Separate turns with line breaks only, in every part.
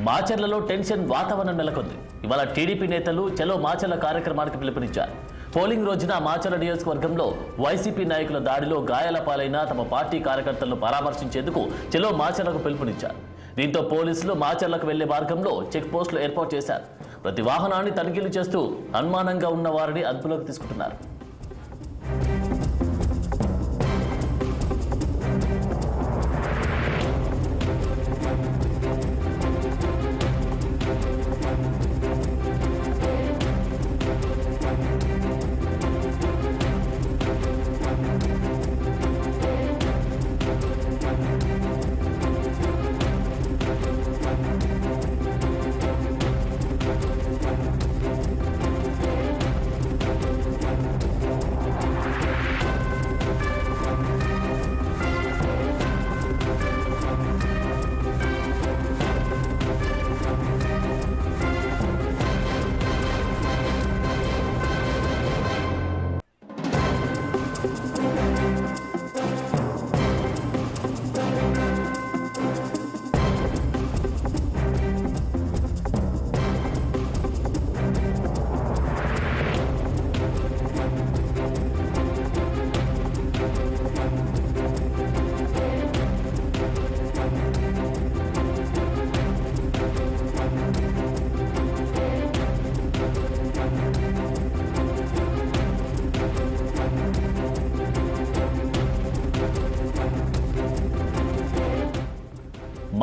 మాచర్లలో tension వాతావరణం నెలకొంది. ఇవాళ టీడీపీ నేతలు చలో మాచర్ల కార్యక్రమానికి పిలుపునిచ్చారు. పోలింగ్ రోజున మాచర్ల నియోజకవర్గంలో వైసీపీ నాయకుల దాడిలో గాయాల పాలైన తమ పార్టీ కార్యకర్తలను పరామర్శించేందుకు చలో మాచర్లకు పిలుపునిచ్చారు. దీంతో పోలీసులు మాచర్లకు వెళ్లే మార్గంలో చెక్ పోస్టులు ఏర్పాటు చేశారు. ప్రతి వాహనాన్ని తనిఖీలు చేస్తూ అనుమానంగా ఉన్న వారిని అదుపులోకి తీసుకుంటున్నారు.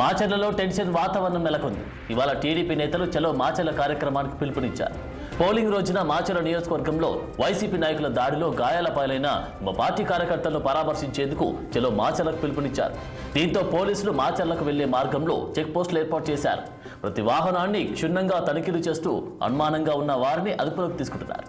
మాచర్లలో టెన్షన్ వాతావరణం నెలకొంది. ఇవాళ టీడీపీ నేతలు చలో మాచర్ల కార్యక్రమానికి పిలుపునిచ్చారు. పోలింగ్ రోజున మాచర్ల నియోజకవర్గంలో వైసీపీ నాయకుల దాడిలో గాయాల పాలైన తమ పార్టీ కార్యకర్తలను పరామర్శించేందుకు చలో మాచర్లకు పిలుపునిచ్చారు. దీంతో పోలీసులు మాచర్లకు వెళ్లే మార్గంలో చెక్ పోస్టులు ఏర్పాటు చేశారు. ప్రతి వాహనాన్ని క్షుణ్ణంగా తనిఖీలు చేస్తూ అనుమానంగా ఉన్న వారిని అదుపులోకి తీసుకుంటున్నారు.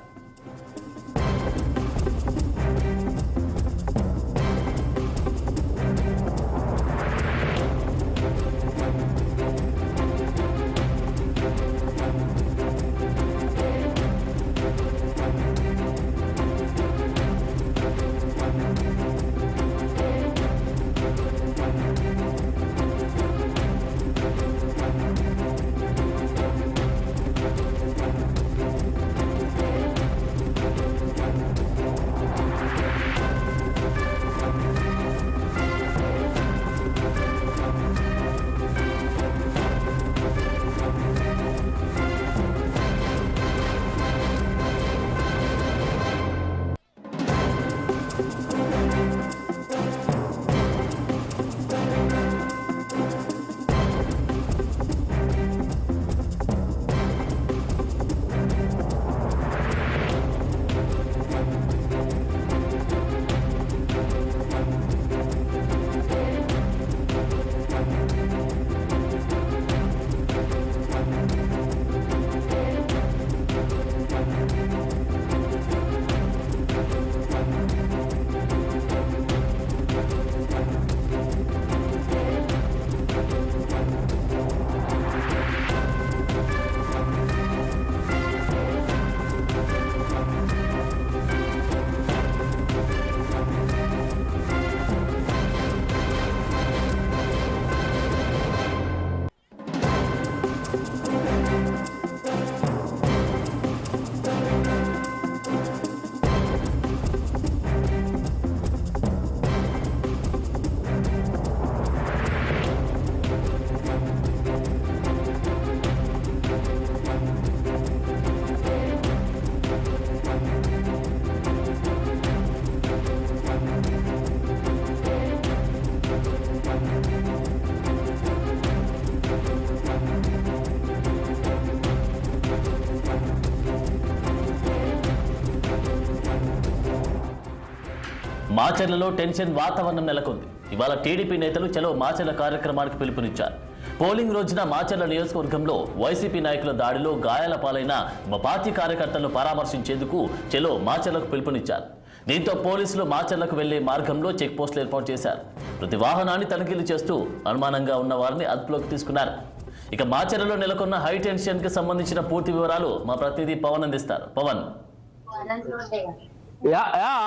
మాచర్లలో టెన్షన్ వాతావరణం నెలకొంది. ఇవాళ టీడీపీ నేతలు చలో మాచర్ల కార్యక్రమానికి పిలుపునిచ్చారు. పోలింగ్ రోజున మాచర్ల నియోజకవర్గంలో వైసీపీ నాయకుల దాడిలో గాయాల పాలైన తమ పార్టీ కార్యకర్తలను పరామర్శించేందుకు చలో మాచర్లకు పిలుపునిచ్చారు. దీంతో పోలీసులు మాచర్లకు వెళ్లే మార్గంలో చెక్ పోస్టులు ఏర్పాటు చేశారు. ప్రతి వాహనాన్ని తనిఖీలు చేస్తూ అనుమానంగా ఉన్న వారిని అదుపులోకి తీసుకున్నారు. ఇక మాచర్లలో నెలకొన్న హై టెన్షన్ కి సంబంధించిన పూర్తి వివరాలు మా ప్రతినిధి పవన్ అందిస్తారు. పవన్.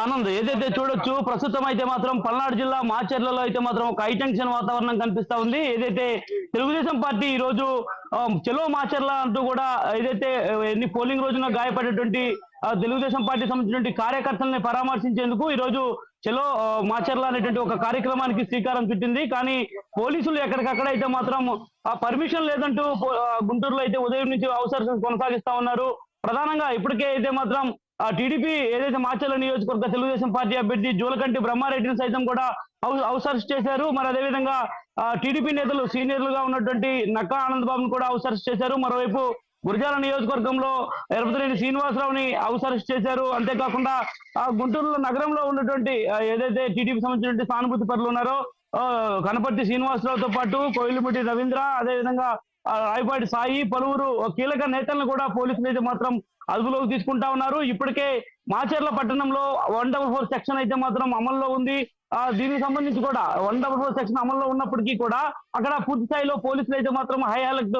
ఆనంద్, ఏదైతే చూడొచ్చు ప్రస్తుతం అయితే మాత్రం పల్నాడు జిల్లా మాచర్లలో అయితే మాత్రం ఒక హై టెన్షన్ వాతావరణం కనిపిస్తా ఉంది. ఏదైతే తెలుగుదేశం పార్టీ ఈ రోజు చెలో మాచర్ల అంటూ కూడా ఏదైతే ఎన్ని పోలింగ్ రోజున గాయపడేటువంటి తెలుగుదేశం పార్టీ సంబంధించినటువంటి కార్యకర్తల్ని పరామర్శించేందుకు ఈ రోజు చెలో మాచర్ల అనేటువంటి ఒక కార్యక్రమానికి శ్రీకారం చుట్టింది. కానీ పోలీసులు ఎక్కడికక్కడ అయితే మాత్రం పర్మిషన్ లేదంటూ గుంటూరులో అయితే ఉదయం నుంచి అవసరం కొనసాగిస్తా ఉన్నారు. ప్రధానంగా ఇప్పటికే అయితే మాత్రం టీడీపీ ఏదైతే మాచర్ల నియోజకవర్గ తెలుగుదేశం పార్టీ అభ్యర్థి జూలకంటి బ్రహ్మారెడ్డిని సైతం కూడా హౌస్ చేశారు. మరి అదేవిధంగా టీడీపీ నేతలు సీనియర్లుగా ఉన్నటువంటి నక్కా ఆనంద్ బాబును కూడా హౌస్ చేశారు. మరోవైపు గురజాల నియోజకవర్గంలో ఎరపతిరెడ్డి శ్రీనివాసరావుని హౌస్ చేశారు. అంతేకాకుండా గుంటూరులో నగరంలో ఉన్నటువంటి ఏదైతే టీడీపీ సంబంధించినటువంటి సానుభూతి పరులు ఉన్నారో కనపర్తి శ్రీనివాసరావుతో పాటు కోయిలమిటి రవీంద్ర, అదేవిధంగా రాయపాటి సాయి, పలువురు కీలక నేతలను కూడా పోలీసులు అయితే మాత్రం అదుపులోకి తీసుకుంటా ఉన్నారు. ఇప్పటికే మాచర్ల పట్టణంలో 144 సెక్షన్ అయితే మాత్రం అమల్లో ఉంది. దీనికి సంబంధించి కూడా 144 సెక్షన్ అమల్లో ఉన్నప్పటికీ కూడా అక్కడ పూర్తి స్థాయిలో పోలీసులు అయితే మాత్రం హై అలర్ట్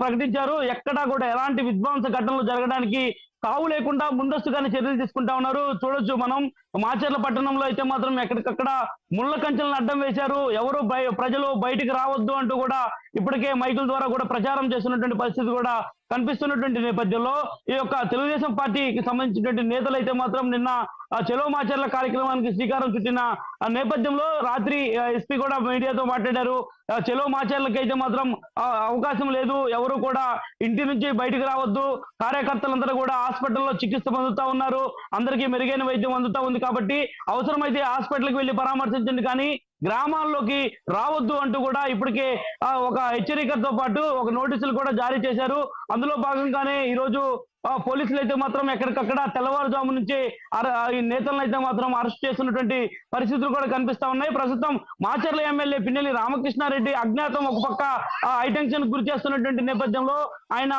ప్రకటించారు. ఎక్కడా కూడా ఎలాంటి విధ్వంస ఘటనలు జరగడానికి తావు లేకుండా ముందస్తుగానే చర్యలు తీసుకుంటా ఉన్నారు. చూడొచ్చు మనం మాచర్ల పట్టణంలో అయితే మాత్రం ఎక్కడికక్కడ ముళ్ళ కంచెలను అడ్డం వేశారు. ఎవరు ప్రజలు బయటికి రావద్దు అంటూ కూడా ఇప్పటికే మైకుల ద్వారా కూడా ప్రచారం చేస్తున్నటువంటి పరిస్థితి కూడా కనిపిస్తున్నటువంటి నేపథ్యంలో ఈ యొక్క తెలుగుదేశం పార్టీకి సంబంధించినటువంటి నేతలు అయితే మాత్రం నిన్న చెలో మాచర్ల కార్యక్రమానికి శ్రీకారం చుట్టిన నేపథ్యంలో రాత్రి ఎస్పీ కూడా మీడియాతో మాట్లాడారు. చెలో మాచర్లకి అయితే మాత్రం అవకాశం లేదు, ఎవరు కూడా ఇంటి నుంచి బయటికి రావద్దు, కార్యకర్తలందరూ కూడా హాస్పిటల్లో చికిత్స పొందుతా ఉన్నారు, అందరికీ మెరుగైన వైద్యం అందుతా ఉంది కాబట్టి అవసరమైతే హాస్పిటల్కి వెళ్ళి పరామర్శించండి కానీ గ్రామాల్లోకి రావద్దు అంటూ కూడా ఇప్పటికే ఒక హెచ్చరికతో పాటు ఒక నోటీసులు కూడా జారీ చేశారు. అందులో భాగంగానే ఈరోజు పోలీసులు అయితే మాత్రం ఎక్కడికక్కడ తెల్లవారుజాము నుంచి ఈ నేతలను అయితే మాత్రం అరెస్ట్ చేస్తున్నటువంటి పరిస్థితులు కూడా కనిపిస్తా ఉన్నాయి. ప్రస్తుతం మాచర్ల ఎమ్మెల్యే పిన్నెల్లి రామకృష్ణారెడ్డి అజ్ఞాతం ఒక పక్క హైటెన్షన్ గురి చేస్తున్నటువంటి నేపథ్యంలో ఆయన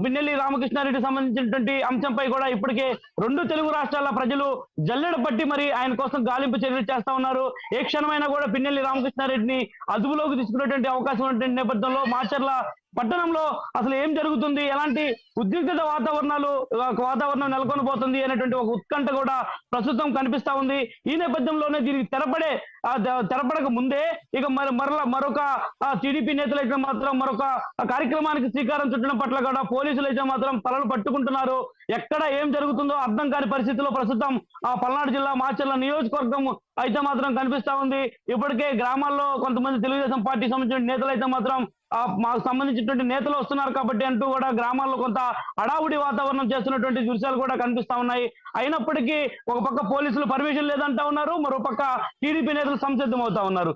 పిన్నెల్లి రామకృష్ణారెడ్డి సంబంధించినటువంటి అంశంపై కూడా ఇప్పటికే 2 తెలుగు రాష్ట్రాల ప్రజలు జల్లెడ పట్టి మరి ఆయన కోసం గాలింపు చర్యలు చేస్తా ఉన్నారు. ఏ క్షణమైనా కూడా పిన్నెల్లి రామకృష్ణారెడ్డిని అదుపులోకి తీసుకునేటువంటి అవకాశం ఉన్నటువంటి నేపథ్యంలో మాచర్ల పట్టణంలో అసలు ఏం జరుగుతుంది, ఎలాంటి ఉద్రిక్తత వాతావరణం నెలకొనబోతుంది అనేటువంటి ఒక ఉత్కంఠ కూడా ప్రస్తుతం కనిపిస్తా ఉంది. ఈ నేపథ్యంలోనే దీనికి తెరపడక ముందే ఇక మరొక టీడీపీ నేతలు అయితే మాత్రం మరొక కార్యక్రమానికి శ్రీకారం చుట్టడం పట్ల కూడా పోలీసులు అయితే మాత్రం తలలు పట్టుకుంటున్నారు. ఎక్కడ ఏం జరుగుతుందో అర్థం కాని పరిస్థితిలో ప్రస్తుతం పల్నాడు జిల్లా మాచర్ల నియోజకవర్గం అయితే మాత్రం కనిపిస్తా ఉంది. ఇప్పటికే గ్రామాల్లో కొంతమంది తెలుగుదేశం పార్టీ సంబంధించిన నేతలు అయితే మాత్రం మాకు సంబంధించినటువంటి నేతలు వస్తున్నారు కాబట్టి అంటూ కూడా గ్రామాల్లో కొంత హడావుడి వాతావరణం చేస్తున్నటువంటి దృశ్యాలు కూడా కనిపిస్తా ఉన్నాయి. అయినప్పటికీ ఒక పక్క పోలీసులు పర్మిషన్ లేదంటా ఉన్నారు, మరో పక్క టీడీపీ నేతలు సంసిద్ధం అవుతా ఉన్నారు.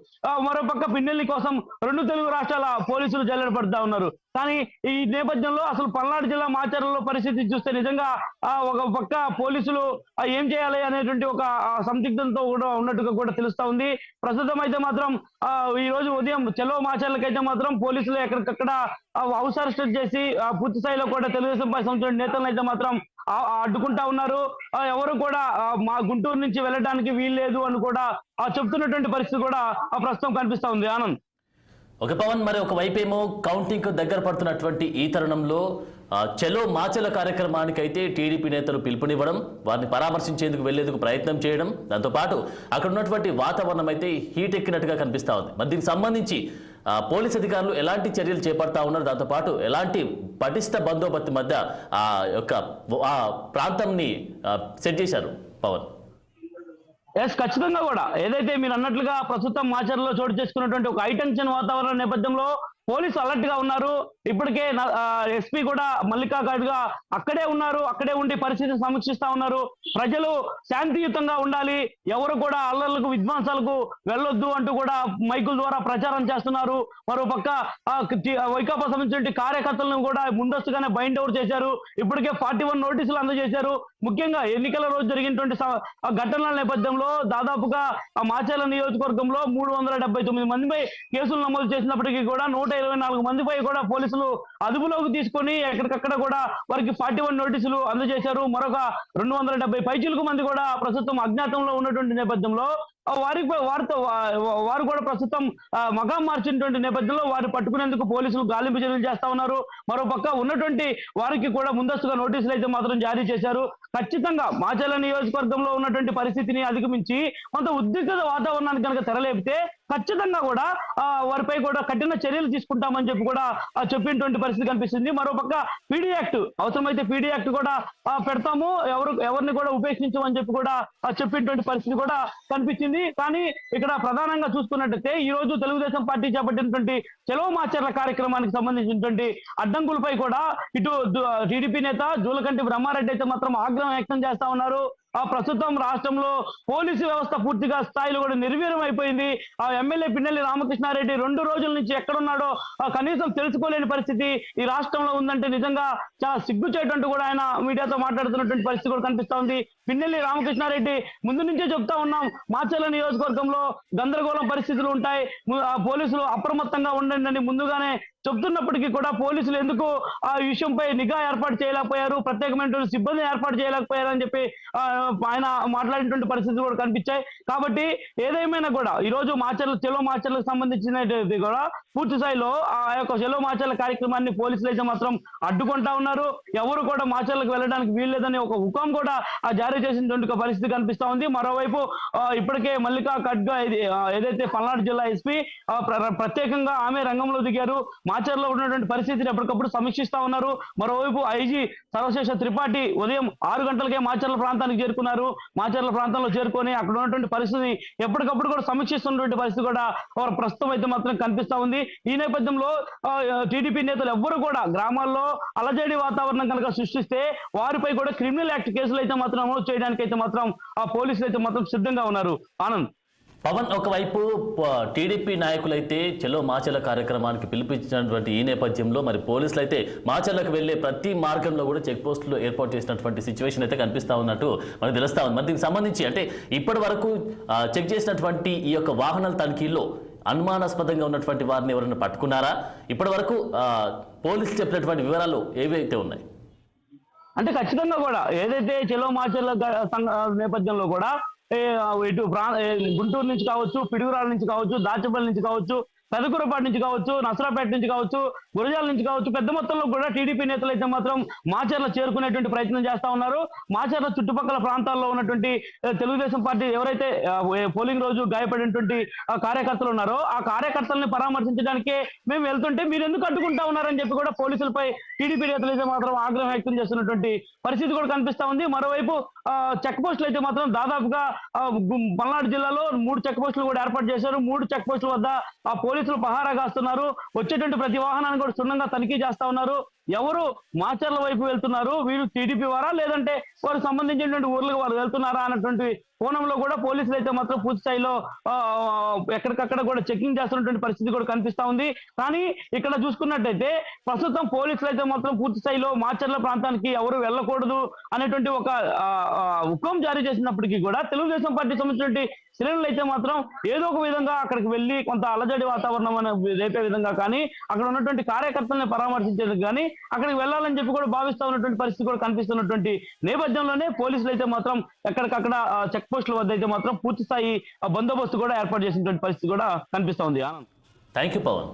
మరో పక్క పిన్నెల్లి కోసం 2 తెలుగు రాష్ట్రాల పోలీసులు జల్లెడ పడుతా ఉన్నారు. కానీ ఈ నేపథ్యంలో అసలు పల్నాడు జిల్లా మాచర్లలో పరిస్థితి చూస్తే నిజంగా ఒక పక్క పోలీసులు ఏం చేయాలి అనేటువంటి ఒక సందిగ్ధంతో కూడా ఉన్నట్టుగా కూడా తెలుస్తా ఉంది. ప్రస్తుతం అయితే మాత్రం ఈ రోజు ఉదయం చెలో మాచర్లకైతే మాత్రం పోలీసులు ఎక్కడికక్కడ హౌస్ అరెస్ట్ చేసి పూర్తి స్థాయిలో కూడా తెలుగుదేశం పార్టీ సంబంధించిన నేతలను అయితే మాత్రం అడ్డుకుంటా ఉన్నారు. ఎవరు కూడా మా గుంటూరు నుంచి వెళ్ళడానికి వీల్లేదు అని కూడా చెప్తున్నటువంటి పరిస్థితి కూడా ప్రస్తుతం కనిపిస్తా ఉంది. ఆనంద్.
ఒక పవన్, మరి ఒకవైపేమో కౌంటింగ్ దగ్గర పడుతున్నటువంటి ఈ తరుణంలో చెలో మాచల కార్యక్రమానికి అయితే టీడీపీ నేతలు పిలుపునివ్వడం, వారిని పరామర్శించేందుకు వెళ్లేందుకు ప్రయత్నం చేయడం, దాంతోపాటు అక్కడ ఉన్నటువంటి వాతావరణం అయితే హీట్ ఎక్కినట్టుగా కనిపిస్తా ఉంది. మరి దీనికి సంబంధించి పోలీస్ అధికారులు ఎలాంటి చర్యలు చేపడతా ఉన్నారు, దాంతోపాటు ఎలాంటి పటిష్ట బందోబస్తు మధ్య ఆ ప్రాంతంని సెట్ చేశారు పవన్?
ఖచ్చితంగా కూడా ఏదైతే మీరు అన్నట్లుగా ప్రస్తుతం మాచర్లలో చోటు చేసుకున్నటువంటి ఒక హైటెన్షన్ వాతావరణ నేపథ్యంలో పోలీసు అలర్ట్ గా ఉన్నారు. ఇప్పటికే ఎస్పీ కూడా మల్లికార్జుగా అక్కడే ఉన్నారు, అక్కడే ఉండి పరిస్థితిని సమీక్షిస్తా ఉన్నారు. ప్రజలు శాంతియుతంగా ఉండాలి, ఎవరు కూడా అల్లర్లకు విధ్వంసాలకు వెళ్ళొద్దు అంటూ కూడా మైకుల ద్వారా ప్రచారం చేస్తున్నారు. మరో పక్క వైకాపా సంబంధించిన కార్యకర్తలను కూడా ముందస్తుగానే బైండ్ అవుట్ చేశారు. ఇప్పటికే 41 నోటీసులు అందజేశారు. ముఖ్యంగా ఎన్నికల రోజు జరిగినటువంటి ఘటనల నేపథ్యంలో దాదాపుగా మాచర్ల నియోజకవర్గంలో 379 మందిపై కేసులు నమోదు చేసినప్పటికీ కూడా 124 మందిపై కూడా పోలీసులు అదుపులోకి తీసుకొని ఎక్కడికక్కడ కూడా వారికి 41 నోటీసులు అందజేశారు. మరొక 270 పైచిలకు మంది కూడా ప్రస్తుతం అజ్ఞాతంలో ఉన్నటువంటి నేపథ్యంలో వారు కూడా ప్రస్తుతం మగం మార్చినటువంటి నేపథ్యంలో వారిని పట్టుకునేందుకు పోలీసులు గాలింపు చర్యలు చేస్తా ఉన్నారు. మరోపక్క ఉన్నటువంటి వారికి కూడా ముందస్తుగా నోటీసులు అయితే మాత్రం జారీ చేశారు. ఖచ్చితంగా మాచర్ల నియోజకవర్గంలో ఉన్నటువంటి పరిస్థితిని అధిగమించి కొంత ఉద్రిక్తత వాతావరణానికి కనుక తెరలేపితే ఖచ్చితంగా కూడా వారిపై కూడా కఠిన చర్యలు తీసుకుంటామని చెప్పి కూడా చెప్పినటువంటి పరిస్థితి కనిపిస్తుంది. మరోపక్క పీడీ యాక్ట్ అవసరమైతే పీడీ యాక్ట్ కూడా పెడతాము, ఎవరిని కూడా ఉపేక్షించమని చెప్పి కూడా చెప్పినటువంటి పరిస్థితి కూడా కనిపించింది. కానీ ఇక్కడ ప్రధానంగా చూసుకున్నట్టయితే ఈ రోజు తెలుగుదేశం పార్టీ చేపట్టినటువంటి చలో మాచర్ల కార్యక్రమానికి సంబంధించినటువంటి అడ్డంకులపై కూడా ఇటు టీడీపీ నేత జూలకంటి బ్రహ్మారెడ్డి అయితే మాత్రం ఆగ్రహం వ్యక్తం చేస్తా ఉన్నారు. ప్రస్తుతం రాష్ట్రంలో పోలీసు వ్యవస్థ పూర్తిగా స్థాయిలో కూడా నిర్వీర్యం అయిపోయింది. ఎమ్మెల్యే పిన్నెల్లి రామకృష్ణారెడ్డి 2 రోజుల నుంచి ఎక్కడున్నాడో కనీసం తెలుసుకోలేని పరిస్థితి ఈ రాష్ట్రంలో ఉందంటే నిజంగా చాలా సిగ్గుచేటంటూ కూడా ఆయన మీడియాతో మాట్లాడుతున్నటువంటి పరిస్థితి కూడా కనిపిస్తా ఉంది. పిన్నెల్లి రామకృష్ణారెడ్డి ముందు నుంచే చెప్తా ఉన్నాం, మాచర్ల నియోజకవర్గంలో గందరగోళం పరిస్థితులు ఉంటాయి, పోలీసులు అప్రమత్తంగా ఉండండి అని ముందుగానే చెప్తున్నప్పటికీ కూడా పోలీసులు ఎందుకు ఆ విషయంపై నిఘా ఏర్పాటు చేయలేకపోయారు, ప్రత్యేకమైనటువంటి సిబ్బంది ఏర్పాటు చేయలేకపోయారు అని చెప్పి ఆయన మాట్లాడినటువంటి పరిస్థితులు కూడా కనిపించాయి. కాబట్టి ఏదేమైనా కూడా ఈ రోజు చెలో మాచర్లకు సంబంధించినది కూడా పూర్తి స్థాయిలో ఆ యొక్క చెలో మాచర్ల కార్యక్రమాన్ని పోలీసులు అయితే మాత్రం అడ్డుకుంటా ఉన్నారు. ఎవరు కూడా మాచర్లకు వెళ్ళడానికి వీల్లేదని ఒక హుకం కూడా జారీ చేసినటువంటి పరిస్థితి కనిపిస్తా ఉంది. మరోవైపు ఇప్పటికే మల్లికా ఖడ్గా ఏదైతే పల్నాడు జిల్లా ఎస్పీ ప్రత్యేకంగా ఆమె రంగంలో దిగారు. మాచర్లో ఉన్నటువంటి పరిస్థితిని ఎప్పటికప్పుడు సమీక్షిస్తా ఉన్నారు. మరోవైపు ఐజీ సర్వశేష త్రిపాఠి ఉదయం 6 గంటలకే మాచర్ల ప్రాంతానికి చేరుకున్నారు. మాచర్ల ప్రాంతంలో చేరుకొని అక్కడ ఉన్నటువంటి పరిస్థితిని ఎప్పటికప్పుడు కూడా సమీక్షిస్తున్నటువంటి పరిస్థితి కూడా ప్రస్తుతం అయితే మాత్రం కనిపిస్తా ఉంది. ఈ నేపథ్యంలో టీడీపీ నేతలు ఎవ్వరు కూడా గ్రామాల్లో అలజడి వాతావరణం కనుక సృష్టిస్తే వారిపై కూడా క్రిమినల్ యాక్ట్ కేసులు అయితే మాత్రం అమలు చేయడానికి అయితే మాత్రం పోలీసులు అయితే మాత్రం సిద్ధంగా ఉన్నారు. ఆనంద్.
పవన్, ఒకవైపు టీడీపీ నాయకులైతే చలో మాచర్ల కార్యక్రమానికి పిలిపించినటువంటి ఈ నేపథ్యంలో మరి పోలీసులు అయితే మాచర్లకు వెళ్లే ప్రతి మార్గంలో కూడా చెక్ పోస్టులు ఏర్పాటు చేసినటువంటి సిచ్యువేషన్ అయితే కనిపిస్తా ఉన్నట్టు మనకు తెలుస్తా ఉంది. మరి దీనికి సంబంధించి అంటే ఇప్పటి వరకు చెక్ చేసినటువంటి ఈ యొక్క వాహనాల తనిఖీల్లో అనుమానాస్పదంగా ఉన్నటువంటి వారిని ఎవరైనా పట్టుకున్నారా? ఇప్పటి వరకు పోలీసులు చెప్పినటువంటి వివరాలు ఏవైతే ఉన్నాయి
అంటే ఖచ్చితంగా కూడా ఏదైతే చలో మాచర్ల నేపథ్యంలో కూడా ఇటు గుంటూరు నుంచి కావచ్చు, పిడుగురాల నుంచి కావచ్చు, దాచపల్లి నుంచి కావచ్చు, పెదకూరపాటి నుంచి కావచ్చు, నసరాపేట నుంచి కావచ్చు, గురజాల నుంచి కావచ్చు, పెద్ద మొత్తంలో కూడా టీడీపీ నేతలు అయితే మాత్రం మాచర్ల చేరుకునేటువంటి ప్రయత్నం చేస్తా ఉన్నారు. మాచర్ల చుట్టుపక్కల ప్రాంతాల్లో ఉన్నటువంటి తెలుగుదేశం పార్టీ ఎవరైతే పోలింగ్ రోజు గాయపడినటువంటి కార్యకర్తలు ఉన్నారో ఆ కార్యకర్తల్ని పరామర్శించడానికే మేము వెళ్తుంటే మీరు ఎందుకు అడ్డుకుంటా ఉన్నారని చెప్పి కూడా పోలీసులపై టీడీపీ నేతలు అయితే మాత్రం ఆగ్రహం వ్యక్తం చేస్తున్నటువంటి పరిస్థితి కూడా కనిపిస్తా ఉంది. మరోవైపు చెక్ పోస్టులు అయితే మాత్రం దాదాపుగా పల్నాడు జిల్లాలో 3 చెక్ పోస్టులు కూడా ఏర్పాటు చేశారు. 3 చెక్ పోస్టుల వద్ద ఆ పోలీసులు పహారా కాస్తున్నారు. వచ్చేటువంటి ప్రతి వాహనాన్ని కూడా క్షుణ్ణంగా తనిఖీ చేస్తా ఉన్నారు. ఎవరు మాచర్ల వైపు వెళ్తున్నారు, వీరు టీడీపీ వారా లేదంటే వారు సంబంధించినటువంటి ఊర్లకు వారు వెళ్తున్నారా అన్నటువంటి కోణంలో కూడా పోలీసులు అయితే మాత్రం పూర్తి స్థాయిలో ఎక్కడికక్కడ కూడా చెకింగ్ చేస్తున్నటువంటి పరిస్థితి కూడా కనిపిస్తా ఉంది. కానీ ఇక్కడ చూసుకున్నట్టయితే ప్రస్తుతం పోలీసులు అయితే మాత్రం పూర్తి స్థాయిలో మాచర్ల ప్రాంతానికి ఎవరు వెళ్ళకూడదు అనేటువంటి ఒక హుకం జారీ చేసినప్పటికీ కూడా తెలుగుదేశం పార్టీ సంబంధించినటువంటి శ్రేణులు అయితే మాత్రం ఏదో ఒక విధంగా అక్కడికి వెళ్ళి కొంత అలజడి వాతావరణం రేపే విధంగా కానీ అక్కడ ఉన్నటువంటి కార్యకర్తల్ని పరామర్శించేందుకు కానీ అక్కడికి వెళ్ళాలని చెప్పి కూడా భావిస్తా ఉన్నటువంటి పరిస్థితి కూడా కనిపిస్తున్నటువంటి నేపథ్యంలోనే పోలీసులు అయితే మాత్రం ఎక్కడికక్కడ చెక్ పోస్టుల వద్ద అయితే మాత్రం పూర్తి స్థాయి బందోబస్తు కూడా ఏర్పాటు చేసినటువంటి పరిస్థితి కూడా కనిపిస్తా ఉంది. ఆనంద్.
Thank you Pawan.